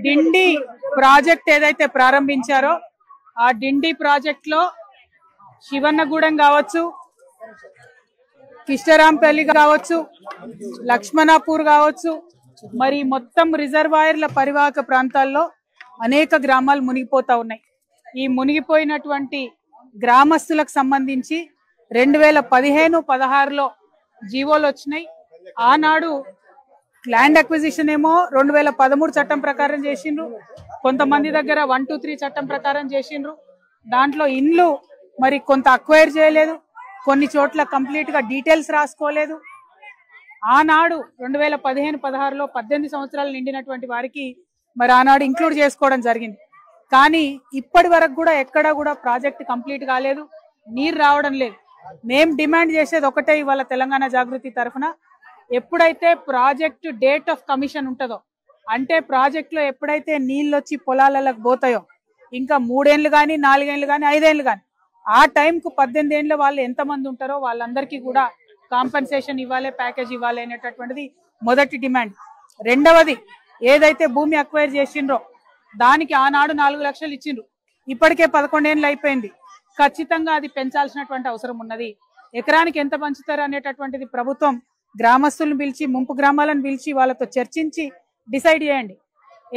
డిండి project ఏదైతే ప్రారంభించారో ఆ డిండి project లో శివన్నగూడెం కావచ్చు, కిష్టరాంపల్లి కావచ్చు, లక్ష్మణాపూర్ కావచ్చు, మరి మొత్తం రిజర్వాయర్ల పరివాహక ప్రాంతాల్లో అనేక గ్రామాలు మునిగిపోతా ఉన్నాయి. ఈ మునిగిపోయినటువంటి గ్రామస్తులకు సంబంధించి 2015-16లో జీవోలు వచ్చినాయి. ఆనాడు ల్యాండ్ అక్విజిషన్ ఏమో 2013 చట్టం ప్రకారం చేసిండ్రు, కొంతమంది దగ్గర 123 చట్టం ప్రకారం చేసిండ్రు. దాంట్లో ఇండ్లు మరి కొంత అక్వైర్ చేయలేదు, కొన్ని చోట్ల కంప్లీట్ గా డీటెయిల్స్ రాసుకోలేదు. ఆనాడు 2015-16లో 18 సంవత్సరాలు నిండినటువంటి వారికి మరి ఆనాడు ఇంక్లూడ్ చేసుకోవడం జరిగింది. కానీ ఇప్పటి వరకు కూడా ఎక్కడా కూడా ప్రాజెక్ట్ కంప్లీట్ కాలేదు, నీరు రావడం లేదు. మేం డిమాండ్ చేసేది ఒకటే ఇవాళ తెలంగాణ జాగృతి తరఫున, ఎప్పుడైతే ప్రాజెక్ట్ డేట్ ఆఫ్ కమిషన్ ఉంటుందో, అంటే ప్రాజెక్ట్ లో ఎప్పుడైతే నీళ్ళు వచ్చి పొలాలకు పోతాయో, ఇంకా 3 ఏళ్ళు కానీ 4 ఏళ్ళు కానీ 5 ఏళ్ళు కానీ ఆ టైంకు 18 ఏళ్ళ వాళ్ళు ఎంతమంది ఉంటారో వాళ్ళందరికీ కూడా కాంపెన్సేషన్ ఇవ్వాలి, ప్యాకేజ్ ఇవ్వాలి అనేటటువంటిది మొదటి డిమాండ్. రెండవది, ఏదైతే భూమి అక్వైర్ చేసిండ్రో దానికి ఆనాడు 4 లక్షలు ఇచ్చిండ్రు, ఇప్పటికే 11 ఏళ్ళు అయిపోయింది. ఖచ్చితంగా అది పెంచాల్సినటువంటి అవసరం ఉన్నది. ఎకరానికి ఎంత పంచుతారు అనేటటువంటిది ప్రభుత్వం గ్రామస్తులను పిలిచి, ముంపు గ్రామాలను పిలిచి వాళ్ళతో చర్చించి డిసైడ్ చేయండి.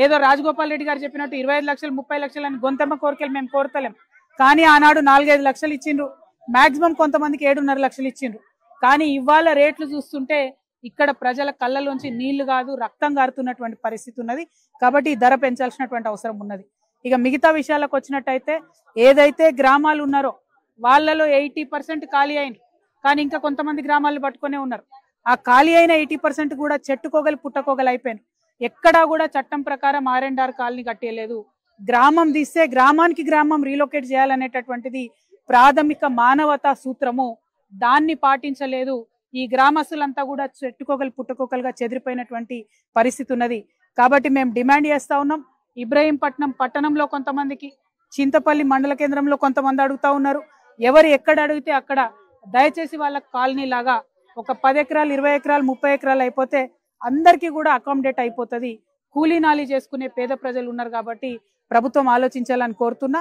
ఏదో రాజగోపాల్ రెడ్డి గారు చెప్పినట్టు 25 లక్షలు 30 లక్షలు అని గొంతెమ్మ కోరికలు మేము కోరతలేం. కానీ ఆనాడు 4-5 లక్షలు ఇచ్చిండ్రు, మాక్సిమం కొంతమందికి 7.5 లక్షలు ఇచ్చిండ్రు. కానీ ఇవాళ రేట్లు చూస్తుంటే ఇక్కడ ప్రజల కళ్ళలోంచి నీళ్లు కాదు రక్తం గారుతున్నటువంటి పరిస్థితి ఉన్నది. కాబట్టి ఈ ధర పెంచాల్సినటువంటి అవసరం ఉన్నది. ఇక మిగతా విషయాలకు వచ్చినట్టయితే, ఏదైతే గ్రామాలు ఉన్నారో వాళ్ళలో 80% ఖాళీ అయింది, కానీ ఇంకా కొంతమంది గ్రామాలను పట్టుకునే ఉన్నారు. ఆ ఖాళీ అయిన 80% కూడా చెట్టుకోగలు పుట్టకోగలు అయిపోయాను. ఎక్కడా కూడా చట్టం ప్రకారం R&R కాలనీ కట్టేయలేదు. గ్రామం తీస్తే గ్రామానికి గ్రామం రీలొకేట్ చేయాలనేటటువంటిది ప్రాథమిక మానవతా సూత్రము, దాన్ని పాటించలేదు. ఈ గ్రామస్తులంతా కూడా చెట్టుకోగలు పుట్టకోగలుగా చెదిరిపోయినటువంటి పరిస్థితి ఉన్నది. కాబట్టి మేము డిమాండ్ చేస్తా ఉన్నాం. ఇబ్రహీంపట్నం పట్టణంలో కొంతమందికి, చింతపల్లి మండల కేంద్రంలో కొంతమంది అడుగుతా ఉన్నారు. ఎవరు ఎక్కడ అడిగితే అక్కడ దయచేసి వాళ్ళ కాలనీ లాగా ఒక 10 ఎకరాలు 20 ఎకరాలు 30 ఎకరాలు అయిపోతే అందరికీ కూడా అకామిడేట్ అయిపోతుంది. కూలీ నాలి చేసుకునే పేద ప్రజలు ఉన్నారు కాబట్టి ప్రభుత్వం ఆలోచించాలని కోరుతున్నా.